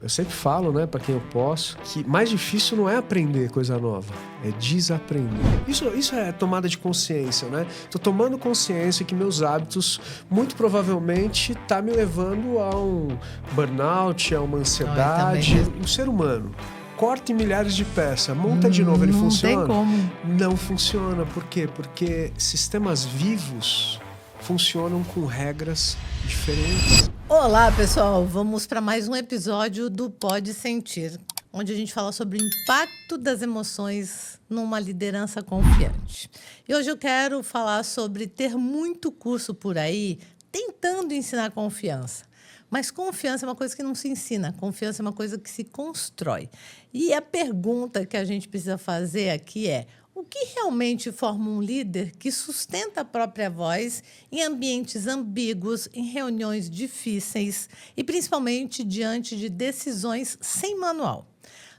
Eu sempre falo, né, para quem eu posso, que mais difícil não é aprender coisa nova, é desaprender. Isso é tomada de consciência, né? Tô tomando consciência que meus hábitos, muito provavelmente, tá me levando a um burnout, a uma ansiedade. O ser humano corta em milhares de peças, monta de novo, ele funciona? Não tem como. Não funciona. Por quê? Porque sistemas vivos funcionam com regras diferentes. Olá, pessoal. Vamos para mais um episódio do Pode Sentir, onde a gente fala sobre o impacto das emoções numa liderança confiante. E hoje eu quero falar sobre ter muito curso por aí tentando ensinar confiança. Mas confiança é uma coisa que não se ensina, confiança é uma coisa que se constrói. E a pergunta que a gente precisa fazer aqui é: o que realmente forma um líder que sustenta a própria voz em ambientes ambíguos, em reuniões difíceis e principalmente diante de decisões sem manual?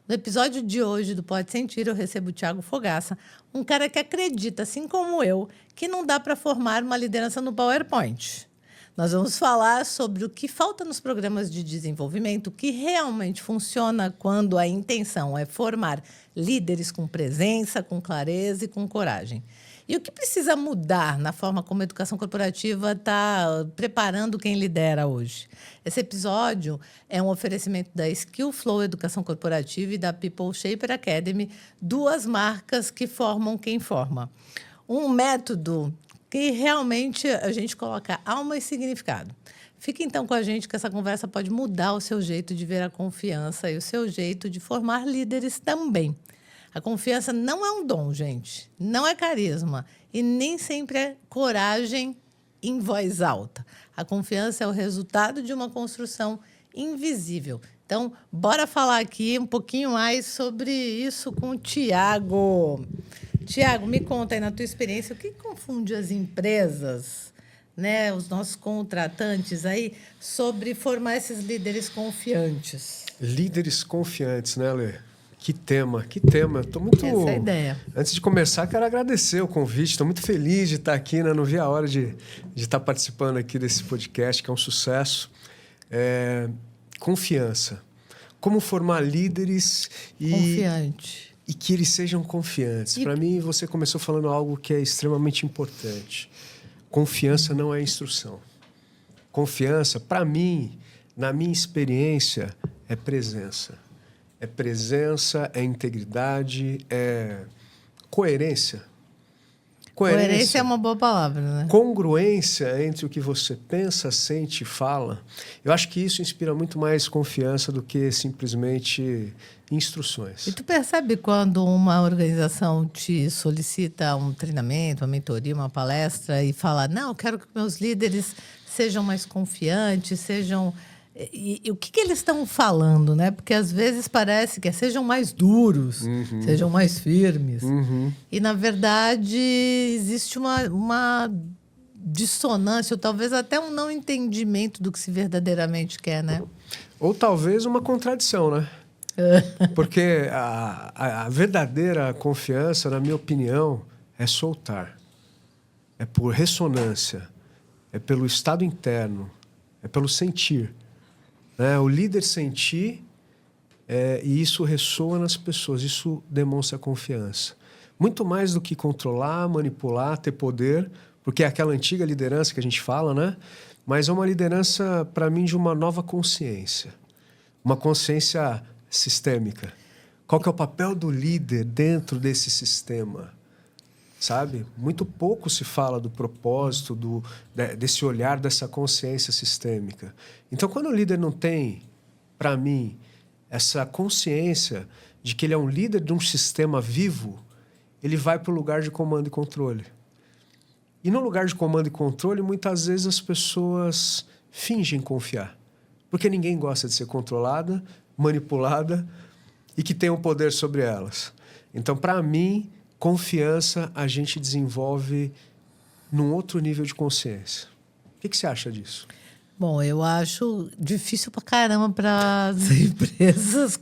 No episódio de hoje do Pode Sentir, eu recebo o Thiago Fogaça, um cara que acredita, assim como eu, que não dá para formar uma liderança no PowerPoint. Nós vamos falar sobre o que falta nos programas de desenvolvimento, o que realmente funciona quando a intenção é formar líderes com presença, com clareza e com coragem. E o que precisa mudar na forma como a educação corporativa está preparando quem lidera hoje. Esse episódio é um oferecimento da Skillflow Educação Corporativa e da People Shaper Academy, duas marcas que formam quem forma. Um método que realmente a gente coloca alma e significado. Fique então com a gente que essa conversa pode mudar o seu jeito de ver a confiança e o seu jeito de formar líderes também. A confiança não é um dom, gente. Não é carisma. E nem sempre é coragem em voz alta. A confiança é o resultado de uma construção invisível. Então, bora falar aqui um pouquinho mais sobre isso com o Thiago. Thiago, me conta aí na tua experiência, o que confunde as empresas, né, os nossos contratantes aí, sobre formar esses líderes confiantes? Líderes confiantes, né, Lê? Que tema. Estou muito... Essa é a ideia. Antes de começar, quero agradecer o convite. Estou muito feliz de estar aqui, né? Não vi a hora de estar participando aqui desse podcast, que é um sucesso. Confiança. Como formar líderes Confiante. E que eles sejam confiantes. Para mim, você começou falando algo que é extremamente importante. Confiança não é instrução. Confiança, para mim, na minha experiência, é presença. É presença, é integridade, é coerência. Coerência é uma boa palavra, né? Congruência entre o que você pensa, sente e fala. Eu acho que isso inspira muito mais confiança do que simplesmente instruções. E tu percebe quando uma organização te solicita um treinamento, uma mentoria, uma palestra e fala: não, eu quero que meus líderes sejam mais confiantes, sejam... E o que eles estão falando, né? Porque às vezes parece que sejam mais duros, sejam mais firmes. E, na verdade, existe uma dissonância, ou talvez até um não entendimento do que se verdadeiramente quer, né? Ou talvez uma contradição, né? Porque a verdadeira confiança, na minha opinião, é soltar. É por ressonância. É pelo estado interno. É pelo sentir. O líder sentir, e isso ressoa nas pessoas, isso demonstra confiança. Muito mais do que controlar, manipular, ter poder, porque é aquela antiga liderança que a gente fala, né? Mas é uma liderança, para mim, de uma nova consciência. Uma consciência sistêmica. Qual que é o papel do líder dentro desse sistema? Sabe? Muito pouco se fala do propósito, desse olhar, dessa consciência sistêmica. Então, quando o líder não tem, para mim, essa consciência de que ele é um líder de um sistema vivo, ele vai para o lugar de comando e controle. E no lugar de comando e controle, muitas vezes as pessoas fingem confiar. Porque ninguém gosta de ser controlada, manipulada e que tenha um poder sobre elas. Então, para mim, confiança a gente desenvolve num outro nível de consciência. O que você acha disso? Bom, eu acho difícil pra caramba para as empresas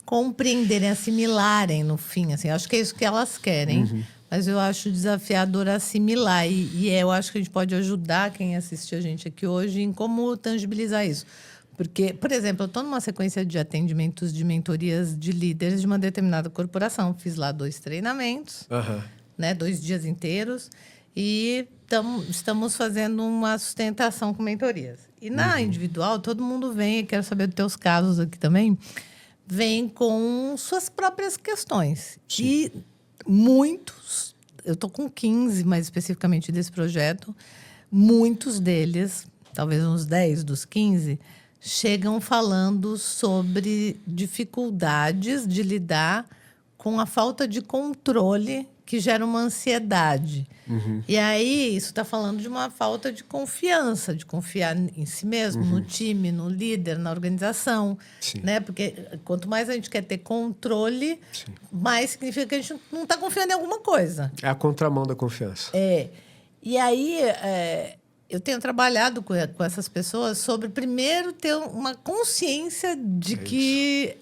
compreenderem, assimilarem no fim. Assim, acho que é isso que elas querem, mas eu acho desafiador assimilar. E eu acho que a gente pode ajudar quem assiste a gente aqui hoje em como tangibilizar isso. Porque, por exemplo, eu estou numa sequência de atendimentos de mentorias de líderes de uma determinada corporação. Fiz lá 2 treinamentos, né, 2 dias inteiros, e estamos fazendo uma sustentação com mentorias. E na individual, todo mundo vem, e quero saber dos teus casos aqui também, vem com suas próprias questões. Sim. E muitos, eu estou com 15, mais especificamente desse projeto, muitos deles, talvez uns 10 dos 15, chegam falando sobre dificuldades de lidar com a falta de controle que gera uma ansiedade. E aí, isso está falando de uma falta de confiança, de confiar em si mesmo, no time, no líder, na organização. Né? Porque quanto mais a gente quer ter controle, mais significa que a gente não está confiando em alguma coisa. É a contramão da confiança. E aí, eu tenho trabalhado com essas pessoas sobre, primeiro, ter uma consciência de que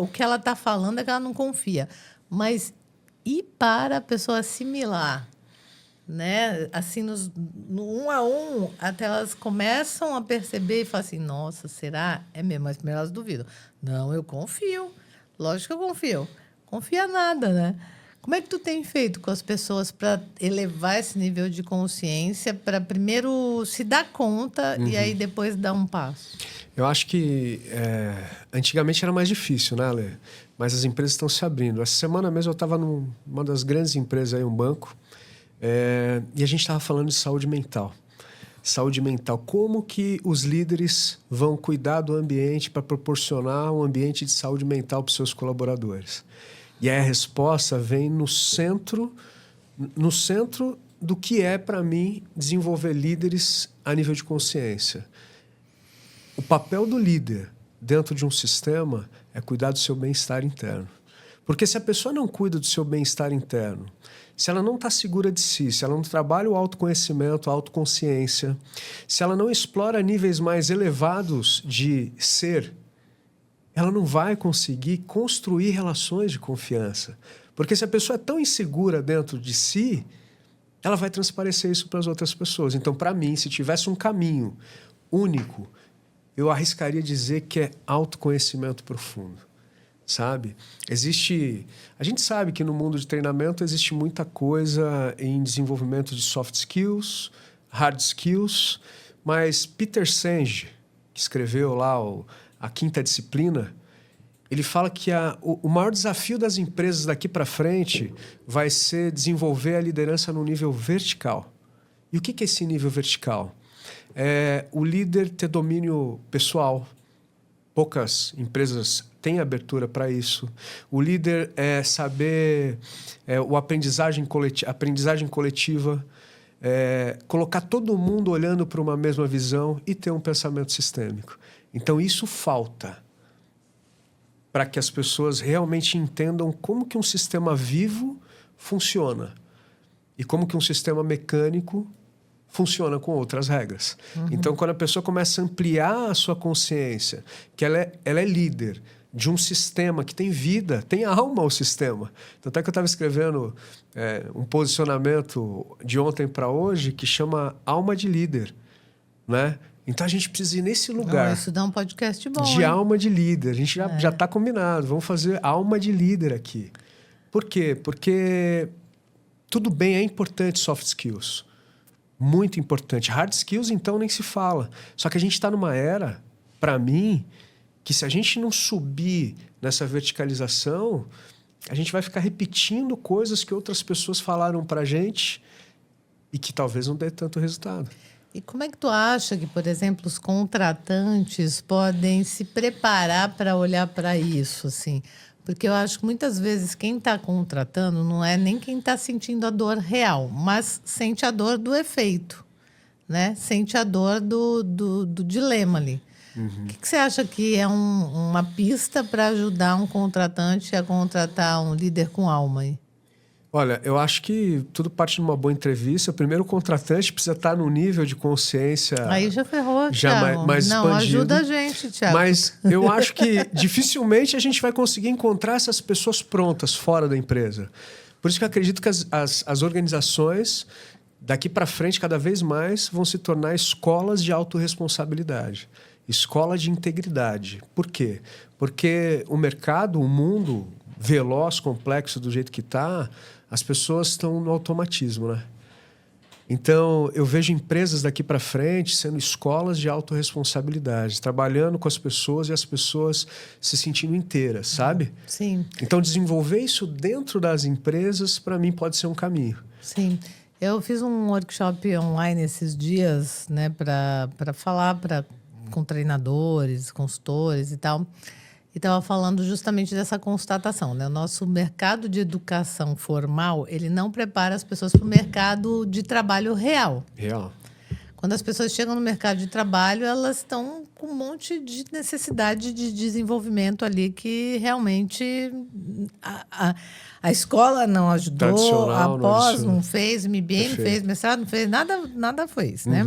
o que ela está falando é que ela não confia. Mas e para a pessoa assimilar, né? Assim, no 1 a 1, até elas começam a perceber e falam assim, nossa, será? É mesmo, mas primeiro elas duvidam. Não, eu confio. Lógico que eu confio. Confia nada, né? Como é que tu tem feito com as pessoas para elevar esse nível de consciência, para primeiro se dar conta e aí depois dar um passo? Eu acho que antigamente era mais difícil, né, Lê? Mas as empresas estão se abrindo. Essa semana mesmo eu estava numa das grandes empresas, aí, um banco, e a gente estava falando de saúde mental. Saúde mental. Como que os líderes vão cuidar do ambiente para proporcionar um ambiente de saúde mental para os seus colaboradores? E aí a resposta vem no centro do que é, para mim, desenvolver líderes a nível de consciência. O papel do líder dentro de um sistema é cuidar do seu bem-estar interno. Porque se a pessoa não cuida do seu bem-estar interno, se ela não está segura de si, se ela não trabalha o autoconhecimento, a autoconsciência, se ela não explora níveis mais elevados de ser, ela não vai conseguir construir relações de confiança. Porque se a pessoa é tão insegura dentro de si, ela vai transparecer isso para as outras pessoas. Então, para mim, se tivesse um caminho único, eu arriscaria dizer que é autoconhecimento profundo, sabe? A gente sabe que no mundo de treinamento existe muita coisa em desenvolvimento de soft skills, hard skills, mas Peter Senge, que escreveu lá a Quinta Disciplina, ele fala que o maior desafio das empresas daqui para frente vai ser desenvolver a liderança no nível vertical. E o que é esse nível vertical? É o líder ter domínio pessoal. Poucas empresas têm abertura para isso. O líder é saber a aprendizagem coletiva, colocar todo mundo olhando para uma mesma visão e ter um pensamento sistêmico. Então, isso falta para que as pessoas realmente entendam como que um sistema vivo funciona e como que um sistema mecânico funciona com outras regras. Então, quando a pessoa começa a ampliar a sua consciência, que ela é líder de um sistema que tem vida, tem alma ao sistema. Tanto é que eu estava escrevendo um posicionamento de ontem para hoje que chama Alma de Líder, né? Então, a gente precisa ir nesse lugar. Isso dá um podcast bom. De alma de líder. A gente já está combinado. Vamos fazer alma de líder aqui. Por quê? Porque tudo bem, é importante soft skills. Muito importante. Hard skills, então, nem se fala. Só que a gente está numa era, para mim, que se a gente não subir nessa verticalização, a gente vai ficar repetindo coisas que outras pessoas falaram para a gente e que talvez não dê tanto resultado. E como é que tu acha que, por exemplo, os contratantes podem se preparar para olhar para isso, assim? Porque eu acho que muitas vezes quem está contratando não é nem quem está sentindo a dor real, mas sente a dor do efeito, né? Sente a dor do dilema ali. O que você acha que é uma pista para ajudar um contratante a contratar um líder com alma aí? Olha, eu acho que tudo parte de uma boa entrevista. Primeiro, o contratante precisa estar num nível de consciência... Aí já ferrou, já Thiago. mais não, expandido. Ajuda a gente, Thiago. Mas eu acho que dificilmente a gente vai conseguir encontrar essas pessoas prontas fora da empresa. Por isso que eu acredito que as organizações, daqui para frente, cada vez mais, vão se tornar escolas de autorresponsabilidade. escola de integridade. Por quê? Porque o mercado, o mundo veloz, complexo do jeito que está, as pessoas estão no automatismo, né? Então, eu vejo empresas daqui para frente sendo escolas de autorresponsabilidade, trabalhando com as pessoas e as pessoas se sentindo inteiras, sabe? Sim. Então, desenvolver isso dentro das empresas, para mim, pode ser um caminho. Sim. Eu fiz um workshop online esses dias, né, para falar com treinadores, consultores e tal. E estava falando justamente dessa constatação, né? O nosso mercado de educação formal, ele não prepara as pessoas para o mercado de trabalho real. Real. Quando as pessoas chegam no mercado de trabalho, elas estão com um monte de necessidade de desenvolvimento ali que realmente a escola não ajudou, a pós não fez, MBA não fez, mestrado não fez, nada fez, né?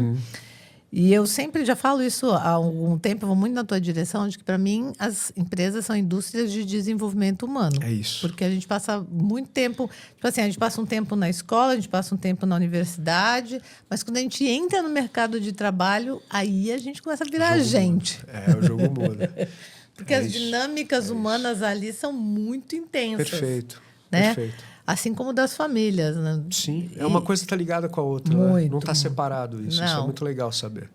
E eu sempre já falo isso há algum tempo, eu vou muito na tua direção, de que, para mim, as empresas são indústrias de desenvolvimento humano. É isso. Porque a gente passa muito tempo... Tipo assim, a gente passa um tempo na escola, a gente passa um tempo na universidade, mas quando a gente entra no mercado de trabalho, aí a gente começa a virar gente. O jogo muda. Porque as dinâmicas humanas ali são muito intensas. Perfeito. Né? Perfeito. Assim como das famílias, né? Sim, uma coisa está ligada com a outra, muito, né? Não está separado isso. Não. Isso é muito legal saber.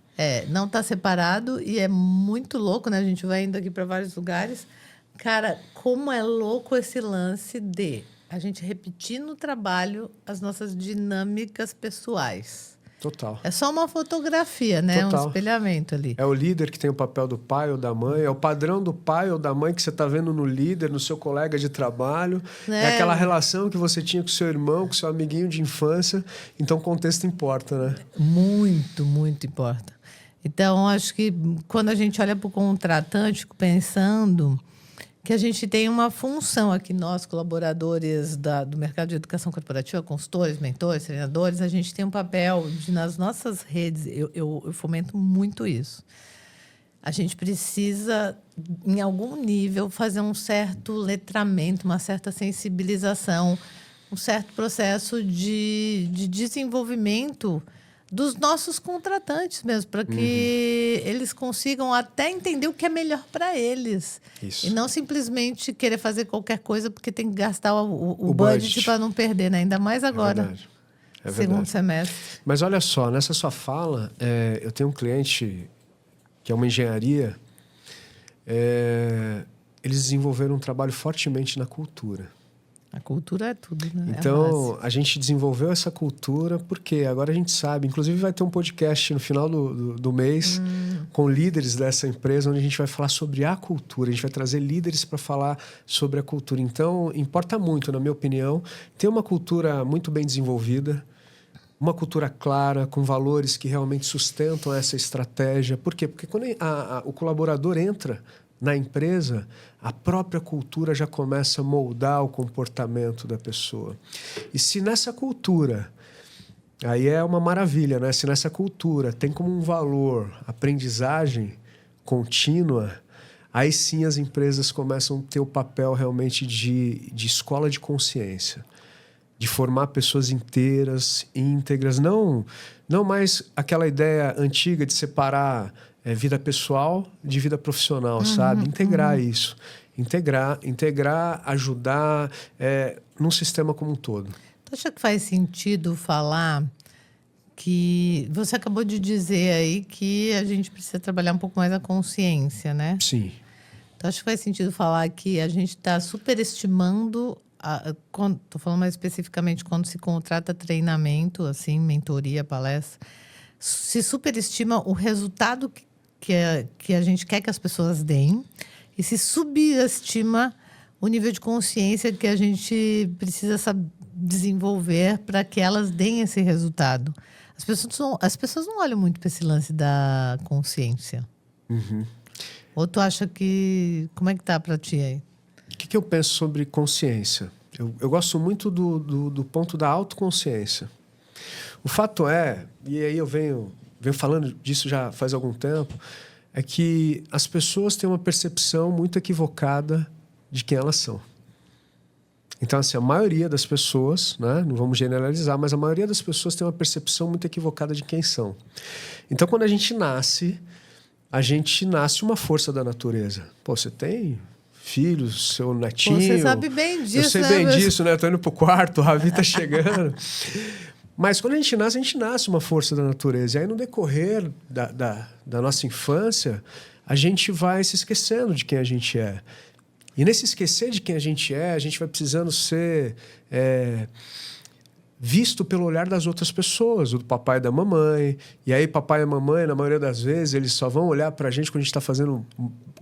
Não está separado e é muito louco, né? A gente vai indo aqui para vários lugares. Cara, como é louco esse lance de a gente repetir no trabalho as nossas dinâmicas pessoais. Total. É só uma fotografia, né? Total. Um espelhamento ali. É o líder que tem o papel do pai ou da mãe, é o padrão do pai ou da mãe que você está vendo no líder, no seu colega de trabalho. É aquela relação que você tinha com seu irmão, com seu amiguinho de infância. Então, o contexto importa, né? Muito, muito importa. Então, acho que quando a gente olha para o contratante, fico pensando que a gente tem uma função aqui, nós, colaboradores do mercado de educação corporativa, consultores, mentores, treinadores, a gente tem um papel de, nas nossas redes, eu fomento muito isso. A gente precisa, em algum nível, fazer um certo letramento, uma certa sensibilização, um certo processo de desenvolvimento dos nossos contratantes mesmo, para que eles consigam até entender o que é melhor para eles. Isso. E não simplesmente querer fazer qualquer coisa porque tem que gastar o budget para não perder, né? Ainda mais agora, segundo semestre. Mas olha só, nessa sua fala, eu tenho um cliente que é uma engenharia, eles desenvolveram um trabalho fortemente na cultura. A cultura é tudo, né? Então, a gente desenvolveu essa cultura porque agora a gente sabe. Inclusive, vai ter um podcast no final do mês com líderes dessa empresa, onde a gente vai falar sobre a cultura. A gente vai trazer líderes para falar sobre a cultura. Então, importa muito, na minha opinião, ter uma cultura muito bem desenvolvida, uma cultura clara, com valores que realmente sustentam essa estratégia. Por quê? Porque quando o colaborador entra na empresa, a própria cultura já começa a moldar o comportamento da pessoa. E se nessa cultura, aí é uma maravilha, né? Se nessa cultura tem como um valor aprendizagem contínua, aí sim as empresas começam a ter o papel realmente de escola de consciência, de formar pessoas inteiras, íntegras, não mais aquela ideia antiga de separar vida pessoal de vida profissional, sabe? Integrar isso. Integrar, ajudar num sistema como um todo. Tu acha que faz sentido falar que... Você acabou de dizer aí que a gente precisa trabalhar um pouco mais a consciência, né? Sim. Tu acha que faz sentido falar que a gente está superestimando... Estou falando mais especificamente quando se contrata treinamento, assim, mentoria, palestra, se superestima o resultado que a gente quer que as pessoas deem e se subestima o nível de consciência que a gente precisa desenvolver para que elas deem esse resultado. As pessoas não olham muito para esse lance da consciência. Ou tu acha que... Como é que tá para ti aí? O que eu penso sobre consciência? Eu gosto muito do ponto da autoconsciência. O fato é, e aí eu venho falando disso já faz algum tempo, é que as pessoas têm uma percepção muito equivocada de quem elas são. Então, assim, a maioria das pessoas, né, não vamos generalizar, mas a maioria das pessoas tem uma percepção muito equivocada de quem são. Então, quando a gente nasce, a gente nasce uma força da natureza. Pô, você tem filhos, seu netinho... Você sabe bem disso, eu sei bem disso, né? Tô indo pro quarto, o Ravi tá chegando. Mas quando a gente nasce uma força da natureza. E aí, no decorrer da nossa infância, a gente vai se esquecendo de quem a gente é. E nesse esquecer de quem a gente vai precisando ser visto pelo olhar das outras pessoas, do papai e da mamãe. E aí, papai e mamãe, na maioria das vezes, eles só vão olhar pra gente quando a gente está fazendo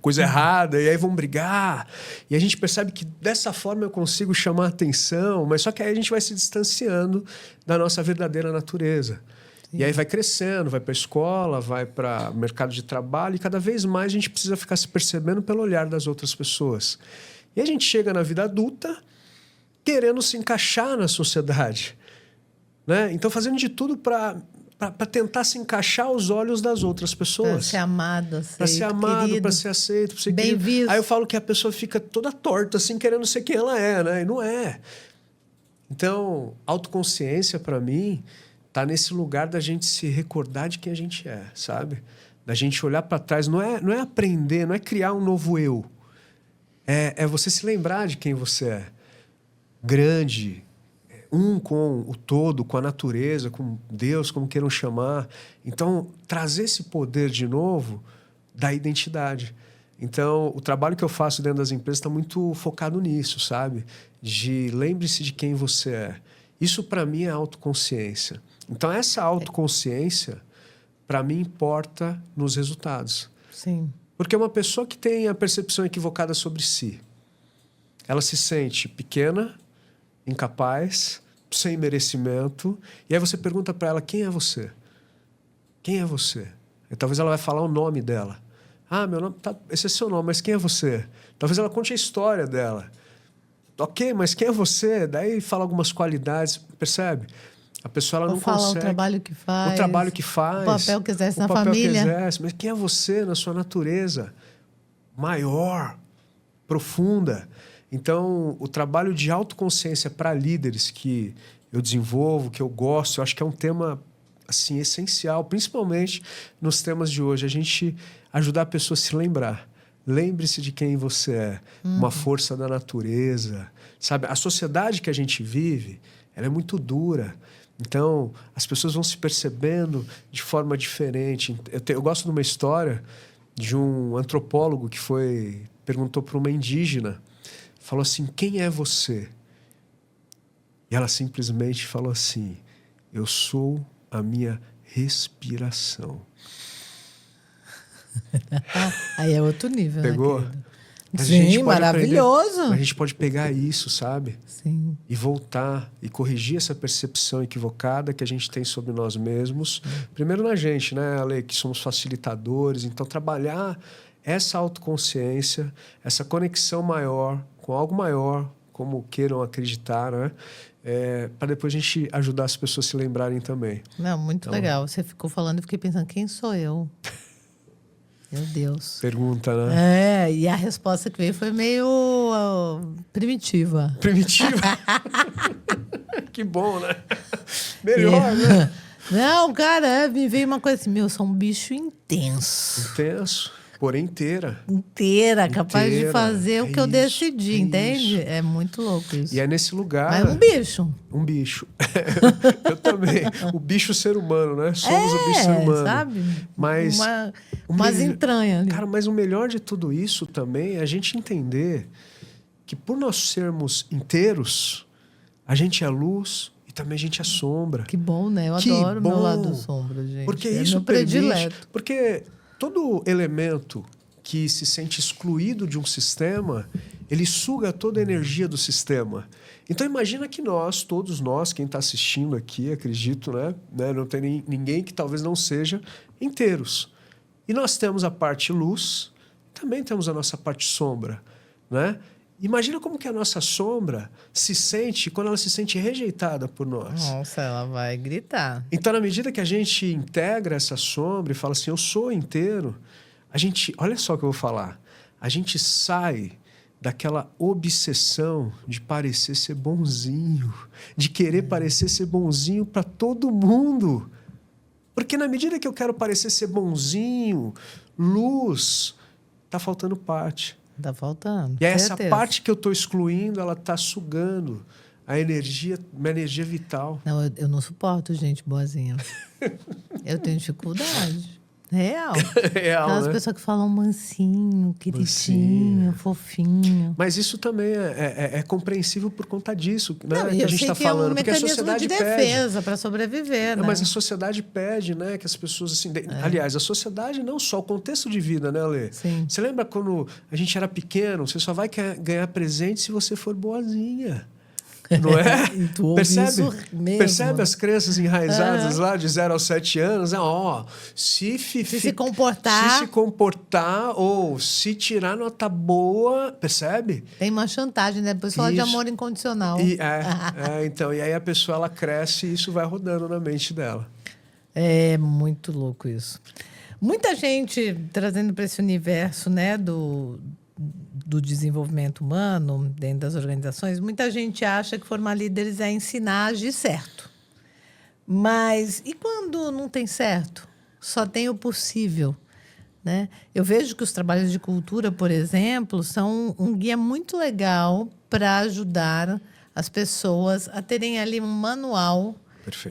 coisa errada, e aí vão brigar. E a gente percebe que dessa forma eu consigo chamar a atenção, mas só que aí a gente vai se distanciando da nossa verdadeira natureza. Sim. E aí vai crescendo, vai para a escola, vai para o mercado de trabalho, e cada vez mais a gente precisa ficar se percebendo pelo olhar das outras pessoas. E a gente chega na vida adulta querendo se encaixar na sociedade, né? Então fazendo de tudo para tentar se encaixar aos olhos das outras pessoas. Para ser amado, aceito, para ser amado, para ser aceito, para ser bem querido. visto. Aí eu falo que a pessoa fica toda torta, assim, querendo ser quem ela é, né? E não é. Então, autoconsciência, para mim, tá nesse lugar da gente se recordar de quem a gente é, sabe? Da gente olhar para trás. Não é aprender, não é criar um novo eu. É você se lembrar de quem você é. Grande, com o todo, com a natureza, com Deus, como queiram chamar. Então, trazer esse poder de novo da identidade. Então, o trabalho que eu faço dentro das empresas está muito focado nisso, sabe? De lembre-se de quem você é. Isso, para mim, é autoconsciência. Então, essa autoconsciência, para mim, importa nos resultados. Sim. Porque uma pessoa que tem a percepção equivocada sobre si, ela se sente pequena, incapaz, sem merecimento, e aí você pergunta para ela, quem é você? Quem é você? E talvez ela vai falar o nome dela. Ah, meu nome, tá, esse é seu nome, mas quem é você? Talvez ela conte a história dela. Ok, mas quem é você? Daí fala algumas qualidades, percebe? A pessoa ela não fala consegue. O trabalho que faz. O trabalho que faz. O papel que exerce na papel família. Que exerce. Mas quem é você na sua natureza? Maior, profunda. Então, o trabalho de autoconsciência para líderes que eu desenvolvo, que eu gosto, eu acho que é um tema assim, essencial, principalmente nos temas de hoje. A gente ajudar a pessoa a se lembrar. Lembre-se de quem você é. Uma força da natureza. Sabe? A sociedade que a gente vive, ela é muito dura. Então, as pessoas vão se percebendo de forma diferente. Eu gosto de uma história de um antropólogo que perguntou para uma indígena, falou assim, quem é você? E ela simplesmente falou assim, eu sou a minha respiração. Aí é outro nível, pegou? Né, sim, maravilhoso. A gente pode pegar isso, sabe? Sim. E voltar e corrigir essa percepção equivocada que a gente tem sobre nós mesmos. Primeiro na gente, né, Ale, que somos facilitadores. Então, trabalhar essa autoconsciência, essa conexão maior com algo maior, como queiram acreditar, né? Para depois a gente ajudar as pessoas a se lembrarem também. Não, muito então, legal. Você ficou falando e fiquei pensando, quem sou eu? Meu Deus. Pergunta, né? E a resposta que veio foi meio primitiva. Primitiva? Que bom, né? Melhor, né? Não, cara, me veio uma coisa assim, eu sou um bicho intenso. Intenso, porém inteira. Inteira, capaz de fazer o que eu decidi, entende? Isso. É muito louco isso. E é nesse lugar... Mas um bicho. Um bicho. Eu também. O bicho ser humano, né? Somos o bicho ser humano. Sabe? Mas... Umas entranhas ali. Cara, mas o melhor de tudo isso também é a gente entender que por nós sermos inteiros, a gente é luz e também a gente é sombra. Que bom, né? Eu adoro o meu lado sombra, gente. Porque é isso meu predileto. Porque todo elemento que se sente excluído de um sistema, ele suga toda a energia do sistema. Então imagina que todos nós, quem está assistindo aqui, acredito, né? Não tem ninguém que talvez não seja inteiros. E nós temos a parte luz, também temos a nossa parte sombra, né? Imagina como que a nossa sombra se sente quando ela se sente rejeitada por nós. Nossa, ela vai gritar. Então, na medida que a gente integra essa sombra e fala assim, eu sou inteiro, a gente, olha só o que eu vou falar, a gente sai daquela obsessão de parecer ser bonzinho, de querer parecer ser bonzinho para todo mundo. Porque na medida que eu quero parecer ser bonzinho, Luz, está faltando parte. Está faltando. E essa parte que eu estou excluindo, ela está sugando a energia, minha energia vital. Não, eu não suporto gente boazinha. Eu tenho dificuldade. Real. Real, Aquelas né? pessoas que falam mansinho, queridinho, fofinho. Mas isso também é compreensível por conta disso, né? Não, Que a gente está falando. Porque a sociedade de defesa para sobreviver, né? Mas a sociedade pede, né, que as pessoas assim. Aliás, a sociedade não só o contexto de vida, né, Lê? Sim. Você lembra quando a gente era pequeno? Você só vai ganhar presente se você for boazinha. Não é? Percebe as crianças enraizadas lá de 0 aos 7 anos? Se comportar ou se tirar nota boa, percebe? Tem uma chantagem, né? Depois fala de amor incondicional. Então, e aí a pessoa ela cresce e isso vai rodando na mente dela. É muito louco isso. Muita gente trazendo para esse universo, né, do desenvolvimento humano dentro das organizações, muita gente acha que formar líderes é ensinar a agir certo. Mas e quando não tem certo? Só tem o possível, né? Eu vejo que os trabalhos de cultura, por exemplo, são um guia muito legal para ajudar as pessoas a terem ali um manual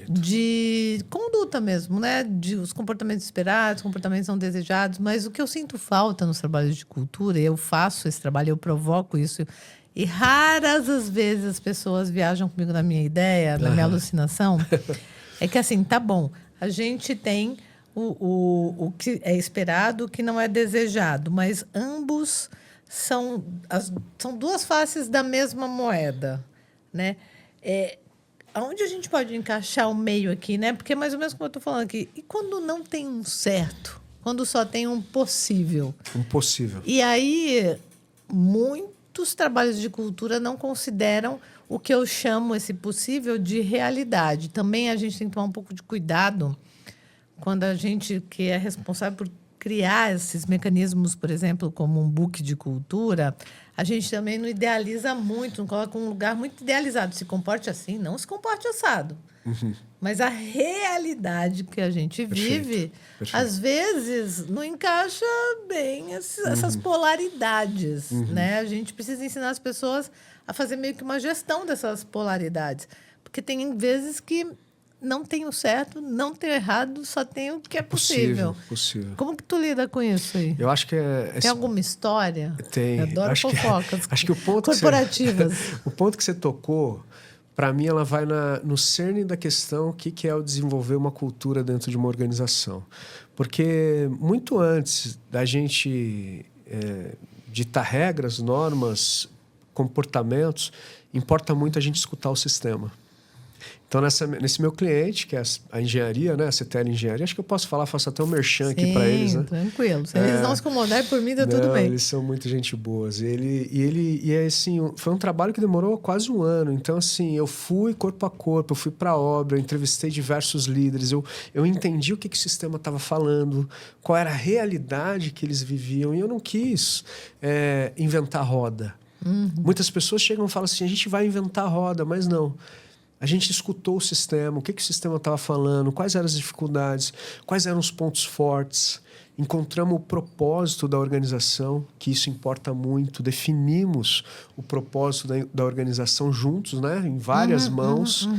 de conduta mesmo, né? De os comportamentos esperados, comportamentos não desejados. Mas o que eu sinto falta nos trabalhos de cultura, eu faço esse trabalho, eu provoco isso, e raras as vezes as pessoas viajam comigo na minha ideia, na minha alucinação, é que assim, tá bom, a gente tem o que é esperado, o que não é desejado, mas ambos são duas faces da mesma moeda, né? Aonde a gente pode encaixar o meio aqui, né? Porque é mais ou menos como eu estou falando aqui. E quando não tem um certo? Quando só tem um possível? Um possível. E aí, muitos trabalhos de cultura não consideram o que eu chamo esse possível de realidade. Também a gente tem que tomar um pouco de cuidado quando a gente que é responsável por criar esses mecanismos, por exemplo, como um book de cultura, a gente também não idealiza muito, não coloca um lugar muito idealizado. Se comporte assim, não se comporte assado. Mas a realidade que a gente vive, às vezes, não encaixa bem essas polaridades. Né? A gente precisa ensinar as pessoas a fazer meio que uma gestão dessas polaridades. Porque tem vezes que não tem o certo, não tem o errado, só tem o que é possível. Possível. Como que tu lida com isso aí? Eu acho que tem alguma história? Tem. Eu adoro fofocas acho que o ponto corporativas. O ponto que você tocou, para mim, ela vai no cerne da questão o que é o desenvolver uma cultura dentro de uma organização. Porque muito antes da gente ditar regras, normas, comportamentos, importa muito a gente escutar o sistema. Então, nesse meu cliente, que é a engenharia, né? A CTL Engenharia, acho que eu posso falar, faço até um merchan aqui para eles, né? Tranquilo. Se eles não se incomodarem por mim, tá tudo bem. Eles são muito gente boas. E assim, foi um trabalho que demorou quase um ano. Então, assim, eu fui corpo a corpo, eu fui para a obra, eu entrevistei diversos líderes, eu entendi o que o sistema estava falando, qual era a realidade que eles viviam, e eu não quis inventar roda. Muitas pessoas chegam e falam assim, a gente vai inventar roda, mas não. A gente escutou o sistema, o que o sistema estava falando, quais eram as dificuldades, quais eram os pontos fortes. Encontramos o propósito da organização, que isso importa muito. Definimos o propósito da organização juntos, né? Em várias mãos.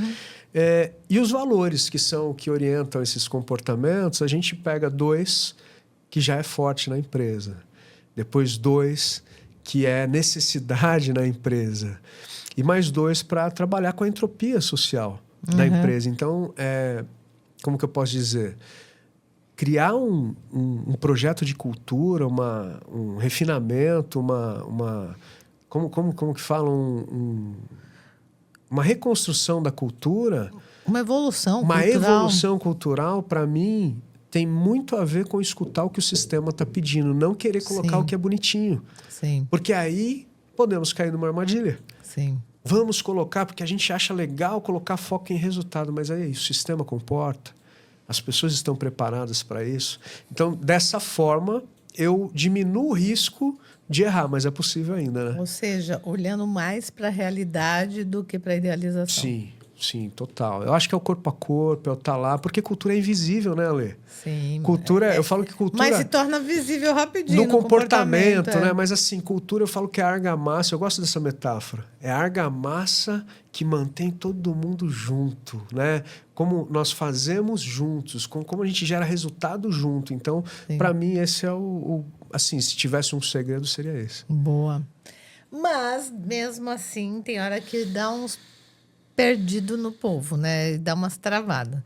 E os valores que orientam esses comportamentos, a gente pega 2 que já é forte na empresa. Depois 2 que é necessidade na empresa. E mais 2 para trabalhar com a entropia social da empresa. Então, como que eu posso dizer? Criar um projeto de cultura, um refinamento, como que falam? Uma reconstrução da cultura. Uma evolução cultural. Uma evolução cultural, para mim, tem muito a ver com escutar o que o sistema está pedindo. Não querer colocar o que é bonitinho. Sim. Porque aí podemos cair numa armadilha. Sim. Vamos colocar, porque a gente acha legal colocar foco em resultado, mas aí o sistema comporta, as pessoas estão preparadas para isso. Então, dessa forma, eu diminuo o risco de errar, mas é possível ainda, né? Ou seja, olhando mais para a realidade do que para a idealização. Sim, sim, total. Eu acho que é o corpo a corpo, é o estar lá, porque cultura é invisível, né, Ale? Sim. Cultura, eu falo que cultura... Mas se torna visível rapidinho no comportamento, é. né? Mas assim, cultura eu falo que é a argamassa, eu gosto dessa metáfora. É a argamassa que mantém todo mundo junto, né? Como nós fazemos juntos, como a gente gera resultado junto. Então, para mim, esse é assim, se tivesse um segredo, seria esse. Boa. Mas, mesmo assim, tem hora que dá uns perdido no povo, né? Dá umas travadas.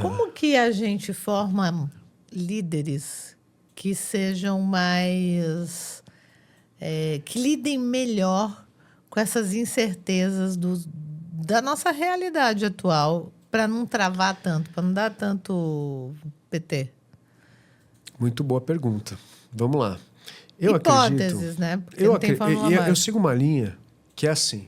Como que a gente forma líderes que sejam mais... que lidem melhor com essas incertezas da nossa realidade atual, para não travar tanto, para não dar tanto PT? Muito boa pergunta. Vamos lá. Hipóteses, né? Porque não tem fórmula mágica. Eu sigo uma linha que é assim.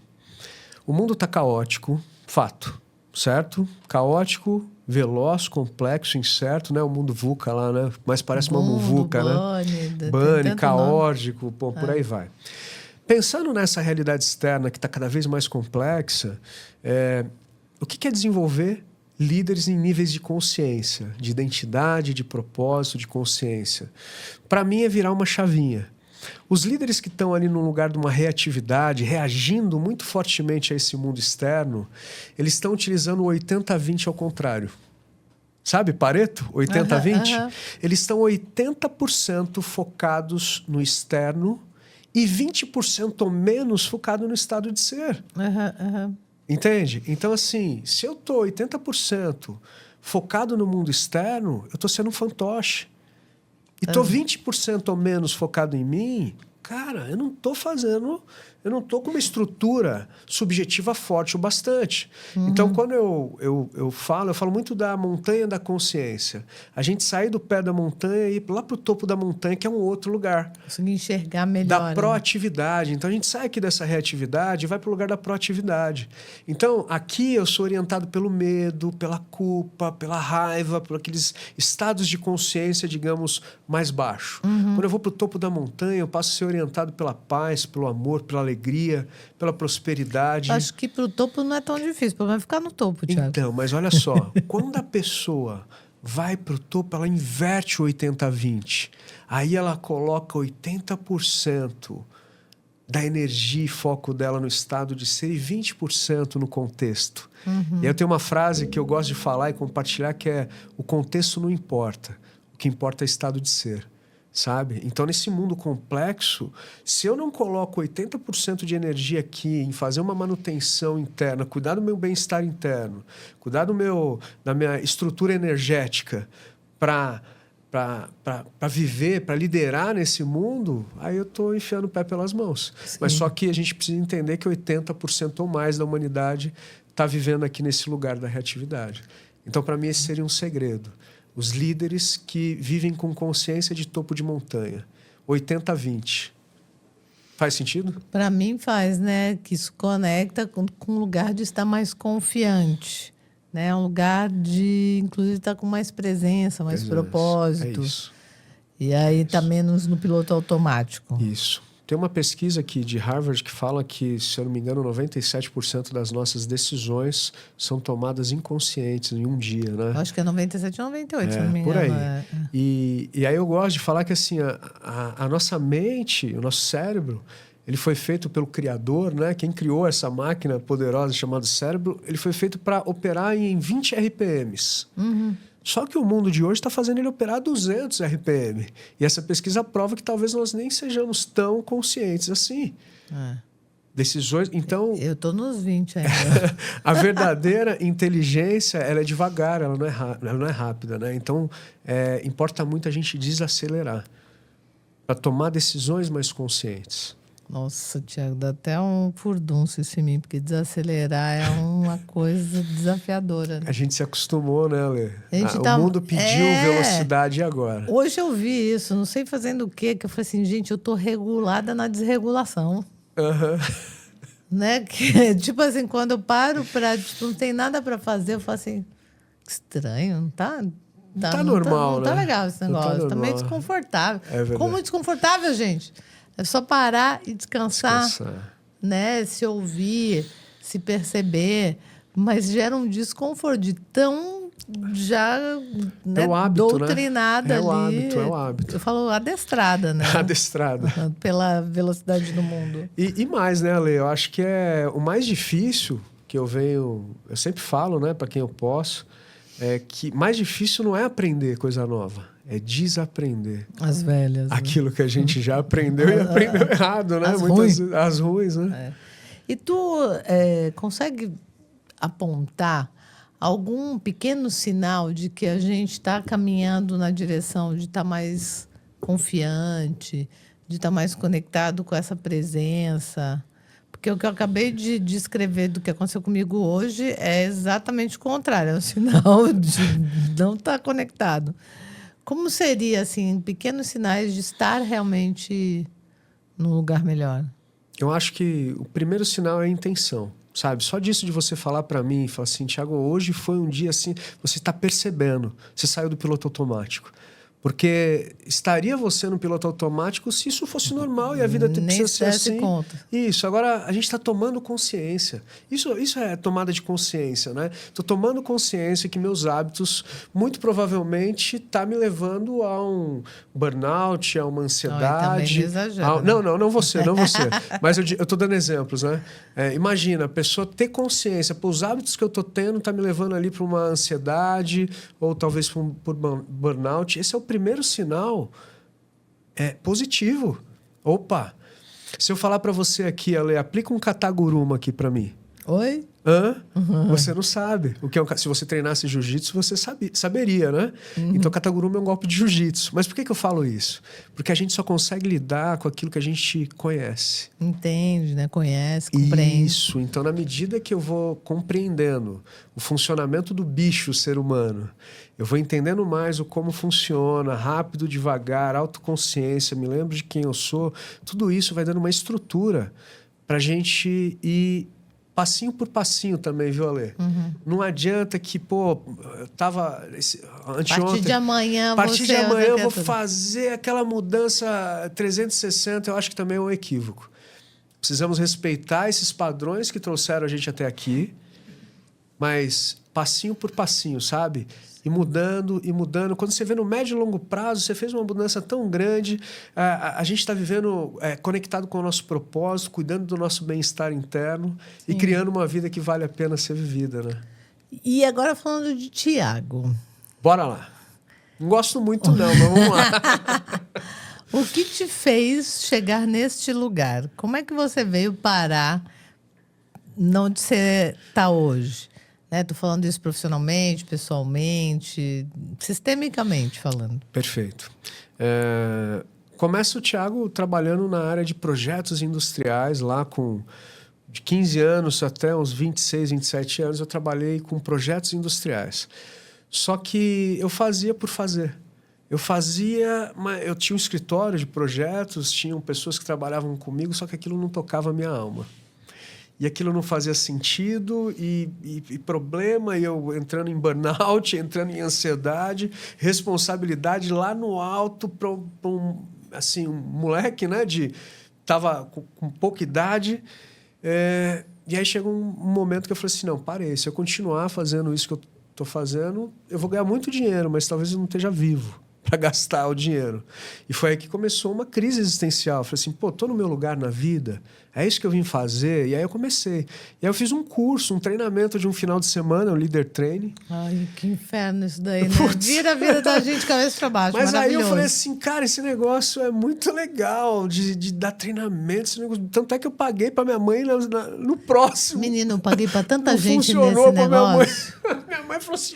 O mundo está caótico, fato, certo? Caótico, veloz, complexo, incerto, né? O mundo VUCA lá, né? Mas parece uma muvuca, né? Bunny, caótico, pô, por aí vai. Pensando nessa realidade externa que está cada vez mais complexa, o que é desenvolver líderes em níveis de consciência, de identidade, de propósito, de consciência? Para mim é virar uma chavinha. Os líderes que estão ali no lugar de uma reatividade, reagindo muito fortemente a esse mundo externo, eles estão utilizando o 80-20 ao contrário. Sabe, Pareto? 80-20? Eles estão 80% focados no externo e 20% ou menos focado no estado de ser. Entende? Então, assim, se eu estou 80% focado no mundo externo, eu estou sendo um fantoche. E estou 20% ou menos focado em mim, cara, eu não estou com uma estrutura subjetiva forte o bastante. Então, quando eu falo muito da montanha da consciência. A gente sair do pé da montanha e ir lá para o topo da montanha, que é um outro lugar. Conseguir enxergar melhor. Da proatividade. Então, a gente sai aqui dessa reatividade e vai para o lugar da proatividade. Então, aqui eu sou orientado pelo medo, pela culpa, pela raiva, por aqueles estados de consciência, digamos, mais baixo. Quando eu vou para o topo da montanha, eu passo a ser orientado pela paz, pelo amor, pela alegria, pela prosperidade. Acho que para o topo não é tão difícil, o problema é ficar no topo, Thiago. Então, mas olha só, quando a pessoa vai para o topo, ela inverte o 80-20. Aí ela coloca 80% da energia e foco dela no estado de ser e 20% no contexto. E aí eu tenho uma frase que eu gosto de falar e compartilhar que é: o contexto não importa, o que importa é o estado de ser. Sabe? Então, nesse mundo complexo, se eu não coloco 80% de energia aqui em fazer uma manutenção interna, cuidar do meu bem-estar interno, cuidar da minha estrutura energética para viver, para liderar nesse mundo, aí eu estou enfiando o pé pelas mãos. Sim. Mas só que a gente precisa entender que 80% ou mais da humanidade está vivendo aqui nesse lugar da reatividade. Então, para mim, esse seria um segredo. Os líderes que vivem com consciência de topo de montanha. 80-20. Faz sentido? Para mim faz, né? Que isso conecta com um lugar de estar mais confiante. Né? Um lugar de, inclusive, estar com mais presença, mais propósito. É isso. E aí está menos no piloto automático. Isso. Tem uma pesquisa aqui de Harvard que fala que, se eu não me engano, 97% das nossas decisões são tomadas inconscientes em um dia, né? Eu acho que é 97 ou 98, se não me engano. Por aí. E aí eu gosto de falar que assim, a nossa mente, o nosso cérebro, ele foi feito pelo Criador, né? Quem criou essa máquina poderosa chamada cérebro, ele foi feito para operar em 20 RPMs. Só que o mundo de hoje está fazendo ele operar a 200 RPM. E essa pesquisa prova que talvez nós nem sejamos tão conscientes assim. Decisões... Então... Eu estou nos 20 ainda. A verdadeira inteligência, ela é devagar, ela não é rápida, né? Então, importa muito a gente desacelerar para tomar decisões mais conscientes. Nossa, Thiago, dá até um furdunço isso em mim, porque desacelerar é uma coisa desafiadora. Né? A gente se acostumou, né, Lê? O mundo pediu velocidade e agora? Hoje eu vi isso, não sei fazendo o quê, que eu falei assim, gente, eu tô regulada na desregulação. Né? Que, tipo assim, quando eu paro para não tem nada para fazer, eu falo assim, que estranho, não tá... Não tá normal, não tá legal esse negócio, tá meio desconfortável. Como desconfortável, gente? É só parar e descansar, né? Se ouvir, se perceber. mas gera um desconforto de tão já, né, é o hábito, doutrinada né? ali. É o hábito. Eu falo adestrada, né? Adestrada. Pela velocidade do mundo. E mais, né, Ale? Eu acho que é o mais difícil que eu sempre falo, né, para quem eu posso, é que mais difícil não é aprender coisa nova, é desaprender. As velhas. Aquilo que a gente já aprendeu e aprendeu errado, né? As ruins, né? E tu consegue apontar algum pequeno sinal de que a gente está caminhando na direção de estar mais confiante, de estar mais conectado com essa presença? Porque o que eu acabei de descrever do que aconteceu comigo hoje é exatamente o contrário, é um sinal de não estar conectado. Como seria, assim, pequenos sinais de estar realmente num lugar melhor? Eu acho que o primeiro sinal é a intenção, sabe? Só disso de você falar para mim, falar assim, Thiago, hoje foi um dia assim, você está percebendo, você saiu do piloto automático. Porque estaria você no piloto automático se isso fosse normal e a vida precisa ser assim. Conta. Isso. Agora, a gente está tomando consciência. Isso é tomada de consciência, né? Estou tomando consciência que meus hábitos, muito provavelmente, tá me levando a um burnout, a uma ansiedade. Não, exagera, né? Não você. Mas eu estou dando exemplos, né? Imagina, a pessoa ter consciência, os hábitos que eu estou tendo tá me levando ali para uma ansiedade ou talvez por burnout. Esse é o primeiro sinal positivo. Opa! Se eu falar para você aqui, Ale, aplica um kataguruma aqui para mim. Oi? Hã? Uhum. Você não sabe. O que é se você treinasse jiu-jitsu, você saberia, né? Uhum. Então, kataguruma é um golpe de jiu-jitsu. Mas por que eu falo isso? Porque a gente só consegue lidar com aquilo que a gente conhece. Entende, né? Conhece, compreende. Isso. Então, na medida que eu vou compreendendo o funcionamento do bicho, o ser humano, eu vou entendendo mais o como funciona, rápido, devagar, autoconsciência, me lembro de quem eu sou, tudo isso vai dando uma estrutura para a gente ir passinho por passinho também, viu, Ale? Uhum. Não adianta que, eu tava anteontem... A partir de amanhã eu vou fazer aquela mudança 360, eu acho que também é um equívoco. Precisamos respeitar esses padrões que trouxeram a gente até aqui, mas passinho por passinho, sabe? E mudando, e mudando. Quando você vê no médio e longo prazo, você fez uma mudança tão grande, a gente está vivendo conectado com o nosso propósito, cuidando do nosso bem-estar interno. Sim. E criando uma vida que vale a pena ser vivida, né? E agora falando de Thiago. Bora lá. Não gosto muito não, mas vamos lá. O que te fez chegar neste lugar? Como é que você veio parar onde você está hoje? Estou falando isso profissionalmente, pessoalmente, sistemicamente falando. Perfeito. Começa o Thiago trabalhando na área de projetos industriais, lá de 15 anos até uns 26, 27 anos, eu trabalhei com projetos industriais. Só que eu fazia por fazer. Eu tinha um escritório de projetos, tinham pessoas que trabalhavam comigo, só que aquilo não tocava a minha alma. E aquilo não fazia sentido, e problema, e eu entrando em burnout, entrando em ansiedade, responsabilidade lá no alto para um moleque, né? Tava com pouca idade. E aí chegou um momento que eu falei assim, não, parei, se eu continuar fazendo isso que eu estou fazendo, eu vou ganhar muito dinheiro, mas talvez eu não esteja vivo para gastar o dinheiro. E foi aí que começou uma crise existencial. Eu falei assim, tô no meu lugar na vida, é isso que eu vim fazer? E aí eu comecei. E aí eu fiz um curso, um treinamento de um final de semana, o Leader Training. Ai, que inferno isso daí, né? Vira a vida da gente cabeça para baixo, mas aí eu falei assim, cara, esse negócio é muito legal de dar treinamento. Esse negócio. Tanto é que eu paguei para minha mãe no próximo. Menino, eu paguei para tanta não gente funcionou nesse negócio. Minha mãe falou assim,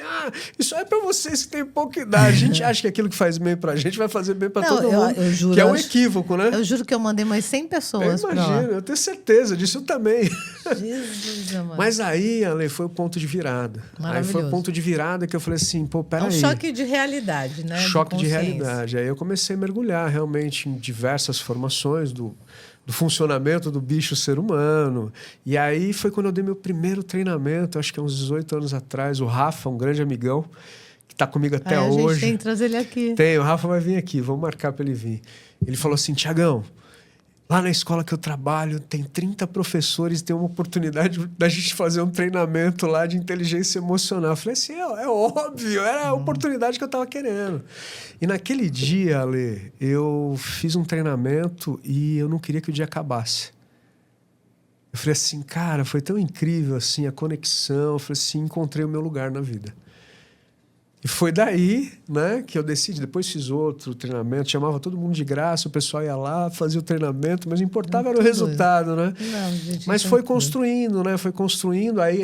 isso é para vocês que têm pouca idade. A gente acha que aquilo que faz bem pra gente vai fazer bem pra todo mundo. Eu juro, que é um equívoco, né? Eu juro que eu mandei mais 100 pessoas pra lá. Imagino, eu tenho certeza disso também. Jesus, amor. Mas aí, Ale, foi o ponto de virada. Aí foi o ponto de virada que eu falei assim, peraí. É um choque de realidade, né? Choque de realidade. Aí eu comecei a mergulhar realmente em diversas formações do funcionamento do bicho ser humano. E aí foi quando eu dei meu primeiro treinamento, acho que há uns 18 anos atrás. O Rafa, um grande amigão, está comigo até hoje. A gente tem que trazer ele aqui. Tem, o Rafa vai vir aqui, vamos marcar para ele vir. Ele falou assim, Thiagão, Lá na escola que eu trabalho, tem 30 professores, tem uma oportunidade da gente fazer um treinamento lá de inteligência emocional. Eu falei assim, é óbvio, era a oportunidade que eu estava querendo. E naquele dia, Ale, eu fiz um treinamento e eu não queria que o dia acabasse. Eu falei assim, cara, foi tão incrível assim, a conexão. Eu falei assim, encontrei o meu lugar na vida. E foi daí, né, que eu decidi. Depois fiz outro treinamento, chamava todo mundo de graça, o pessoal ia lá, fazia o treinamento, mas o importava era o resultado, né? Não, gente, mas foi construindo, né? Foi construindo, aí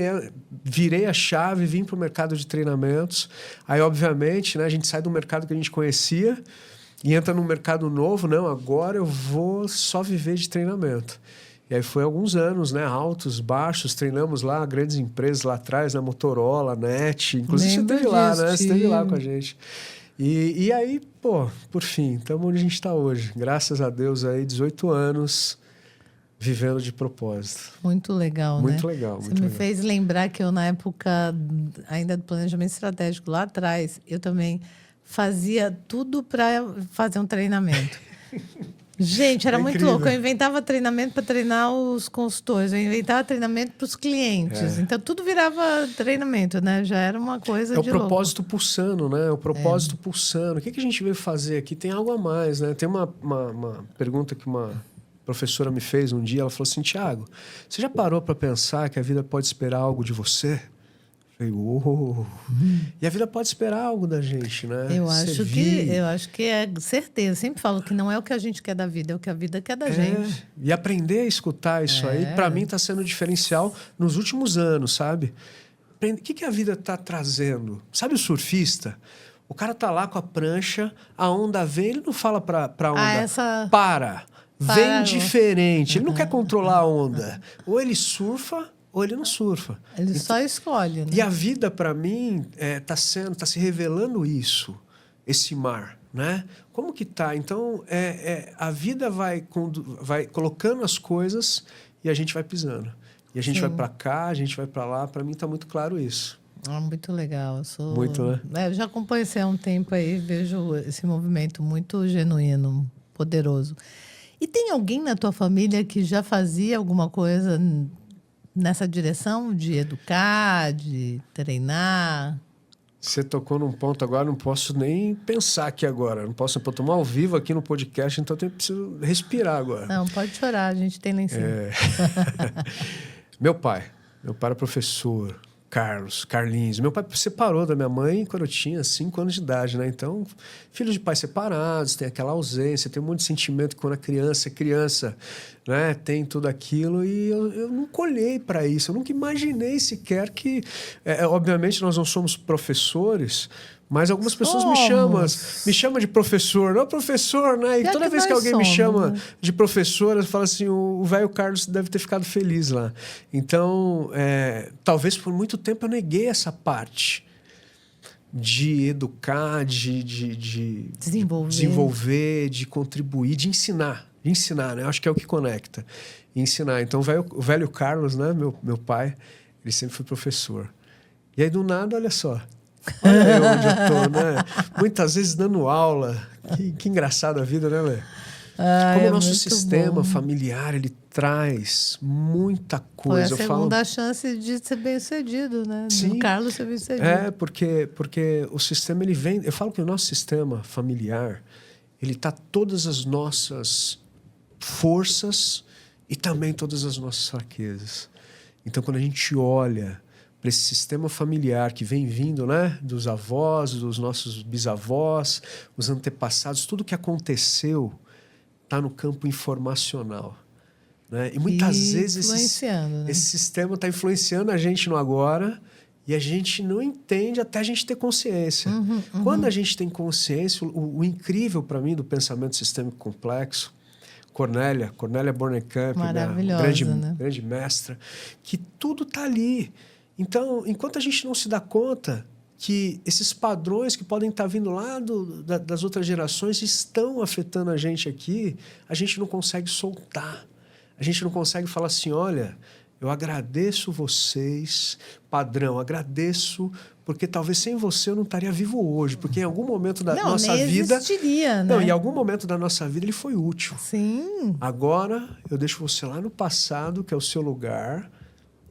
virei a chave, vim para o mercado de treinamentos. Aí, obviamente, né, a gente sai do mercado que a gente conhecia e entra num mercado novo. Não, agora eu vou só viver de treinamento. E aí foi alguns anos, né? Altos, baixos, treinamos lá, grandes empresas lá atrás, na Motorola, NET. Inclusive você esteve lá, né? Você esteve lá com a gente. E aí, pô, por fim, estamos onde a gente está hoje. Graças a Deus aí, 18 anos vivendo de propósito. Muito legal, muito né? Legal, Você muito me legal. fez lembrar que eu, na época ainda do planejamento estratégico, lá atrás, eu também fazia tudo para fazer um treinamento. Gente, era muito louco. Eu inventava treinamento para treinar os consultores, eu inventava treinamento para os clientes. Então, tudo virava treinamento, né? Já era uma coisa de louco. É o propósito pulsando, né? O propósito pulsando. O que a gente veio fazer aqui? Tem algo a mais, né? Tem uma pergunta que uma professora me fez um dia. Ela falou assim, Thiago, você já parou para pensar que a vida pode esperar algo de você? Falei, E a vida pode esperar algo da gente, né? Eu acho que é certeza. Eu sempre falo que não é o que a gente quer da vida, é o que a vida quer da gente. E aprender a escutar isso aí, para mim, está sendo diferencial nos últimos anos, sabe? O que a vida está trazendo? Sabe o surfista? O cara tá lá com a prancha, a onda vem, ele não fala para a onda, para, vem diferente. Ele não quer controlar a onda. Ou ele surfa, ou ele não surfa. Ele só escolhe, né? E a vida, para mim, tá se revelando isso, esse mar, né? Como que tá? Então, a vida vai colocando as coisas e a gente vai pisando. E a gente vai para cá, a gente vai para lá. Para mim, tá muito claro isso. Muito legal. Muito, né? Eu já acompanho você há um tempo aí, vejo esse movimento muito genuíno, poderoso. E tem alguém na tua família que já fazia alguma coisa nessa direção de educar, de treinar? Você tocou num ponto agora, não posso nem pensar aqui agora. Não posso tomar ao vivo aqui no podcast, então eu preciso respirar agora. Não, pode chorar, a gente tem lá em cima. Meu pai era professor, Carlinhos. Meu pai separou da minha mãe quando eu tinha 5 anos de idade, né? Então, filhos de pais separados, tem aquela ausência, tem um monte de sentimento que quando a criança, né, tem tudo aquilo. E eu nunca olhei para isso, eu nunca imaginei sequer que... obviamente, nós não somos professores, mas algumas pessoas me chamam de professor. Não, professor, né? E toda vez que alguém me chama de professor, eu falo assim, o velho Carlos deve ter ficado feliz lá. Então, talvez por muito tempo eu neguei essa parte de educar, de desenvolver, de contribuir, de ensinar, né? Eu acho que é o que conecta. Ensinar. Então, o velho Carlos, né? Meu pai, ele sempre foi professor. E aí, do nada, olha só. Olha aí onde eu tô, né? Muitas vezes dando aula. Que engraçado a vida, né, Lê? Como o nosso sistema familiar, ele traz muita coisa. Foi a segunda chance de ser bem-sucedido, né? Sim. Do Carlos ser bem-sucedido. Porque o sistema, ele vem... Eu falo que o nosso sistema familiar, ele tá todas as nossas forças e também todas as nossas fraquezas. Então, quando a gente olha para esse sistema familiar que vem vindo, né, dos avós, dos nossos bisavós, os antepassados, tudo que aconteceu está no campo informacional, né? E muitas vezes esse sistema está influenciando a gente no agora e a gente não entende até a gente ter consciência. Quando a gente tem consciência, o incrível para mim do pensamento sistêmico complexo, Cornélia Bornekamp, grande mestra, que tudo está ali. Então, enquanto a gente não se dá conta que esses padrões que podem estar vindo lá das outras gerações estão afetando a gente aqui, a gente não consegue soltar. A gente não consegue falar assim, olha, Eu agradeço vocês, padrão, agradeço, porque talvez sem você eu não estaria vivo hoje, porque em algum momento da nossa nem vida... existiria, né? Não, em algum momento da nossa vida ele foi útil. Sim. Agora eu deixo você lá no passado, que é o seu lugar,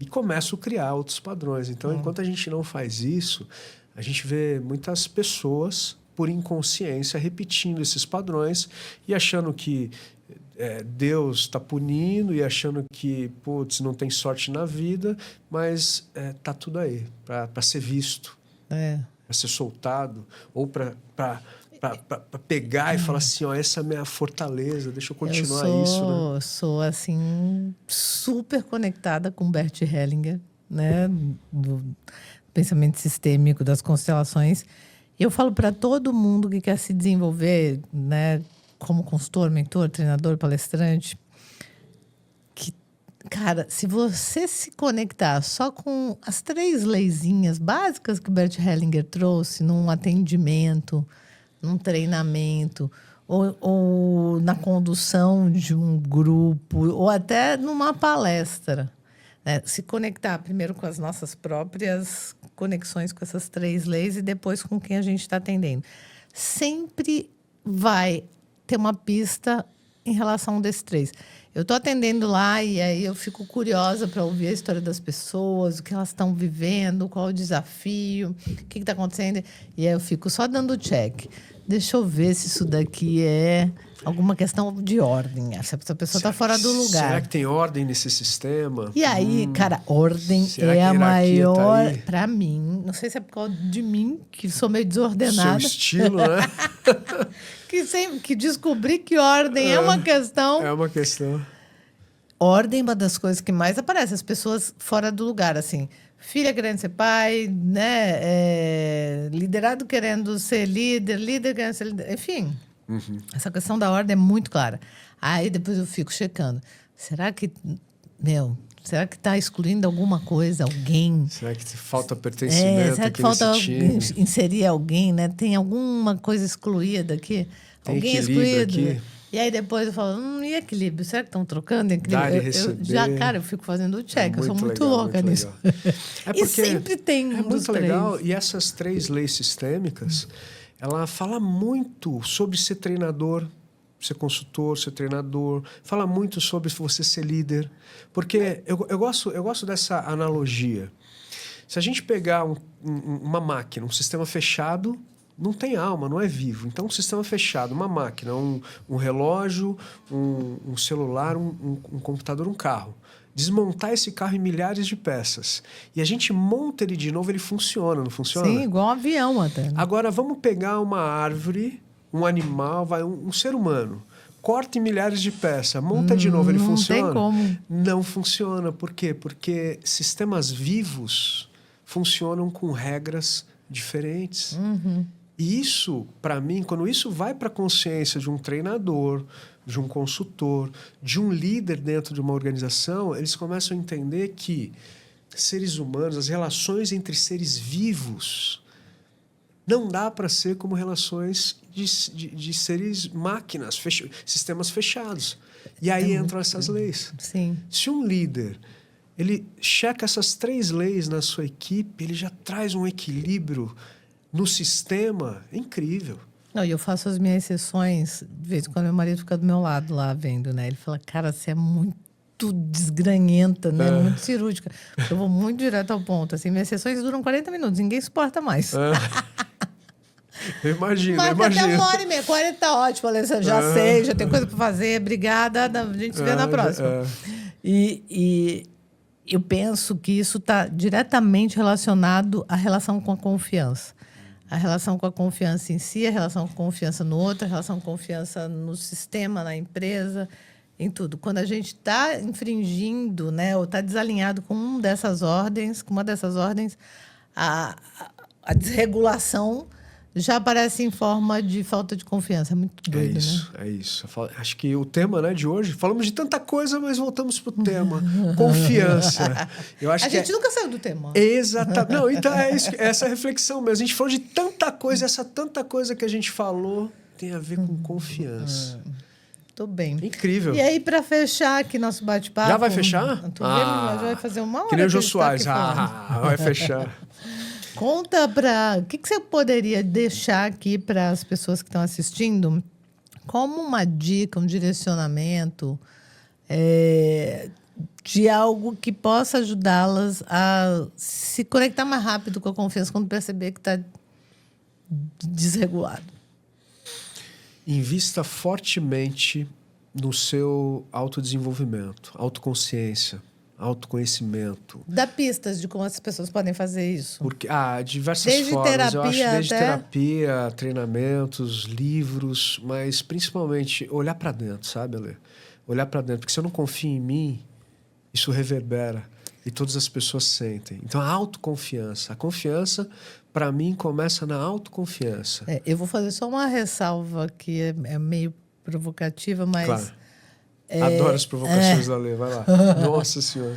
e começo a criar outros padrões. Então, enquanto a gente não faz isso, a gente vê muitas pessoas, por inconsciência, repetindo esses padrões e achando que Deus está punindo e achando que, putz, não tem sorte na vida, mas tá tudo aí para ser visto, para ser soltado, ou para pegar e falar assim, ó, essa é a minha fortaleza, deixa eu continuar isso, né? Eu sou, assim, super conectada com Bert Hellinger, né? Do pensamento sistêmico, das constelações. Eu falo para todo mundo que quer se desenvolver, né? Como consultor, mentor, treinador, palestrante, que, cara, se você se conectar só com as 3 leizinhas básicas que o Bert Hellinger trouxe num atendimento, num treinamento, ou na condução de um grupo, ou até numa palestra, né? Se conectar primeiro com as nossas próprias conexões com essas 3 leis e depois com quem a gente está atendendo. Sempre vai ter uma pista em relação a um desses 3. Eu estou atendendo lá e aí eu fico curiosa para ouvir a história das pessoas, o que elas estão vivendo, qual o desafio, o que está acontecendo. E aí eu fico só dando check. Deixa eu ver se isso daqui é alguma questão de ordem. Se a pessoa está fora do lugar. Será que tem ordem nesse sistema? E aí, cara, ordem é a maior... Tá para mim, não sei se é por causa de mim, que sou meio desordenada. Seu estilo, né? que descobri que ordem é uma questão. É uma questão. Ordem é uma das coisas que mais aparece. As pessoas fora do lugar, assim. Filha querendo ser pai, né? Liderado querendo ser líder, líder querendo ser líder. Enfim, essa questão da ordem é muito clara. Aí depois eu fico checando. Será que está excluindo alguma coisa, alguém? Será que falta pertencimento? Será que falta inserir alguém, né? Tem alguma coisa excluída aqui? Tem alguém excluído? Aqui? E aí depois eu falo, e equilíbrio? Será que estão trocando equilíbrio? Eu fico fazendo o check, eu sou muito louca nisso. E sempre tem É muito legal. E essas 3 leis sistêmicas, ela fala muito sobre ser treinador, ser consultor, ser treinador. Fala muito sobre você ser líder. Porque eu gosto dessa analogia. Se a gente pegar uma máquina, um sistema fechado, não tem alma, não é vivo. Então, um sistema fechado, uma máquina, um relógio, um celular, um computador, um carro. Desmontar esse carro em milhares de peças. E a gente monta ele de novo, ele funciona, não funciona? Sim, igual um avião até. Né? Agora, vamos pegar uma árvore, um animal, um ser humano. Corta em milhares de peças, monta de novo, ele funciona? Não tem como. Não funciona. Por quê? Porque sistemas vivos funcionam com regras diferentes. E isso, para mim, quando isso vai para a consciência de um treinador, de um consultor, de um líder dentro de uma organização, eles começam a entender que seres humanos, as relações entre seres vivos, não dá para ser como relações de seres máquinas, sistemas fechados. E aí entram essas leis. Sim. Se um líder ele checa essas 3 leis na sua equipe, ele já traz um equilíbrio no sistema incrível. Não, e eu faço as minhas sessões, de vez em quando meu marido fica do meu lado lá vendo, né? Ele fala, cara, você é muito desgranhenta, né? Muito cirúrgica. Eu vou muito direto ao ponto. Assim, minhas sessões duram 40 minutos, ninguém suporta mais. Imagina. Até 1h30, 40 tá ótimo, Alessandra. Já sei, já tem coisa para fazer. Obrigada, a gente se vê na próxima. E eu penso que isso está diretamente relacionado à relação com a confiança. A relação com a confiança em si, a relação com a confiança no outro, a relação com a confiança no sistema, na empresa, em tudo. Quando a gente está infringindo, né, ou está desalinhado com uma dessas ordens, a desregulação já aparece em forma de falta de confiança. É muito doido, né? É isso. Acho que o tema, né, de hoje, falamos de tanta coisa, mas voltamos para o tema. Confiança. Eu acho a gente nunca saiu do tema. Exatamente. Não, então é isso, essa reflexão mesmo. A gente falou de tanta coisa, essa tanta coisa que a gente falou tem a ver com confiança. Tô bem. Incrível. E aí, para fechar aqui nosso bate-papo... Já vai fechar? Tô vendo, já vai fazer uma hora. Que nem o Jô tá Soares. Vai fechar. Conta para... O que você poderia deixar aqui para as pessoas que estão assistindo como uma dica, um direcionamento de algo que possa ajudá-las a se conectar mais rápido com a confiança quando perceber que está desregulado? Invista fortemente no seu autodesenvolvimento, autoconsciência, autoconhecimento. Dá pistas de como as pessoas podem fazer isso. Porque diversas desde formas. Terapia, eu acho desde até... terapia, treinamentos, livros, mas principalmente olhar para dentro, sabe, Ale? Olhar para dentro, porque se eu não confio em mim, isso reverbera e todas as pessoas sentem. Então, a autoconfiança. A confiança, para mim, começa na autoconfiança. Eu vou fazer só uma ressalva que é meio provocativa, mas... Claro. Adoro as provocações da Lê. Vai lá. Nossa Senhora.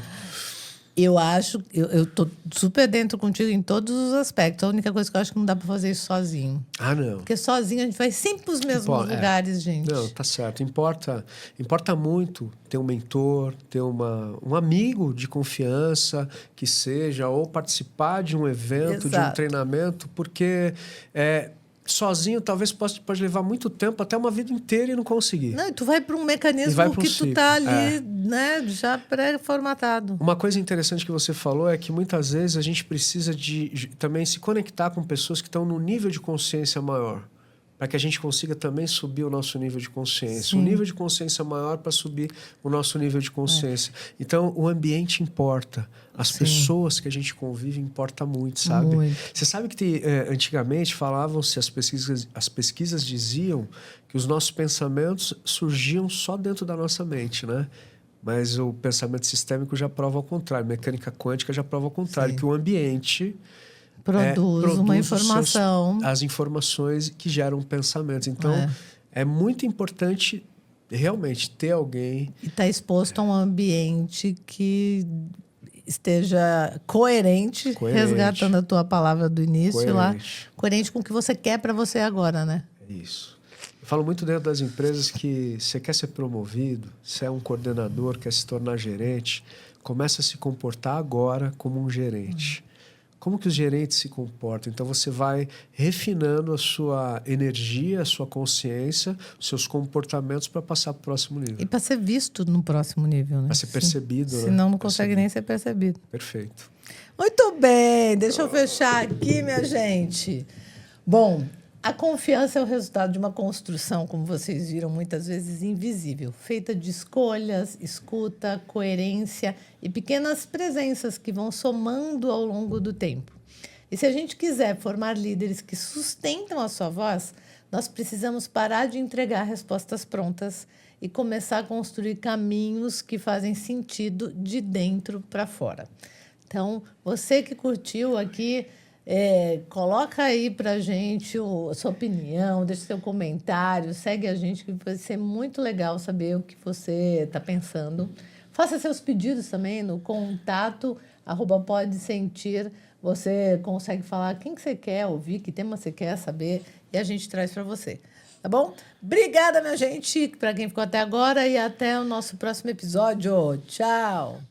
Eu acho... Eu tô super dentro contigo em todos os aspectos. A única coisa que eu acho que não dá para fazer isso sozinho. Não. Porque sozinho a gente vai sempre para os mesmos lugares, gente. Não, tá certo. Importa muito ter um mentor, ter um amigo de confiança que seja, ou participar de um evento, de um treinamento, porque sozinho talvez pode levar muito tempo, até uma vida inteira, e não conseguir. Não, tu vai para um mecanismo que tu tá ali, né, já pré-formatado. Uma coisa interessante que você falou é que muitas vezes a gente precisa de também se conectar com pessoas que estão num nível de consciência maior, para que a gente consiga também subir o nosso nível de consciência. Sim. Um nível de consciência maior para subir o nosso nível de consciência. Então, o ambiente importa. As pessoas que a gente convive importa muito, sabe? Muito. Você sabe que antigamente falavam-se, as pesquisas diziam que os nossos pensamentos surgiam só dentro da nossa mente, né? Mas o pensamento sistêmico já prova ao contrário. Mecânica quântica já prova ao contrário, que o ambiente... Produz uma informação. As informações que geram pensamentos. Então, é muito importante realmente ter alguém... E estar exposto a um ambiente que esteja coerente, resgatando a tua palavra do início lá. Coerente com o que você quer para você agora, né? É isso. Eu falo muito dentro das empresas que você quer ser promovido, você é um coordenador, quer se tornar gerente, começa a se comportar agora como um gerente. Como que os gerentes se comportam? Então, você vai refinando a sua energia, a sua consciência, os seus comportamentos para passar para o próximo nível. E para ser visto no próximo nível, né? Para ser percebido, né? Senão não consegue nem ser percebido. Perfeito. Muito bem, deixa eu fechar aqui, minha gente. Bom, a confiança é o resultado de uma construção, como vocês viram, muitas vezes invisível, feita de escolhas, escuta, coerência e pequenas presenças que vão somando ao longo do tempo. E se a gente quiser formar líderes que sustentam a sua voz, nós precisamos parar de entregar respostas prontas e começar a construir caminhos que fazem sentido de dentro para fora. Então, você que curtiu aqui, coloca aí pra gente a sua opinião, deixa seu comentário, segue a gente, que vai ser muito legal saber o que você está pensando. Faça seus pedidos também no contato@podesentir. Você consegue falar quem que você quer ouvir, que tema você quer saber, e a gente traz para você. Tá bom? Obrigada, minha gente, para quem ficou até agora, e até o nosso próximo episódio. Tchau!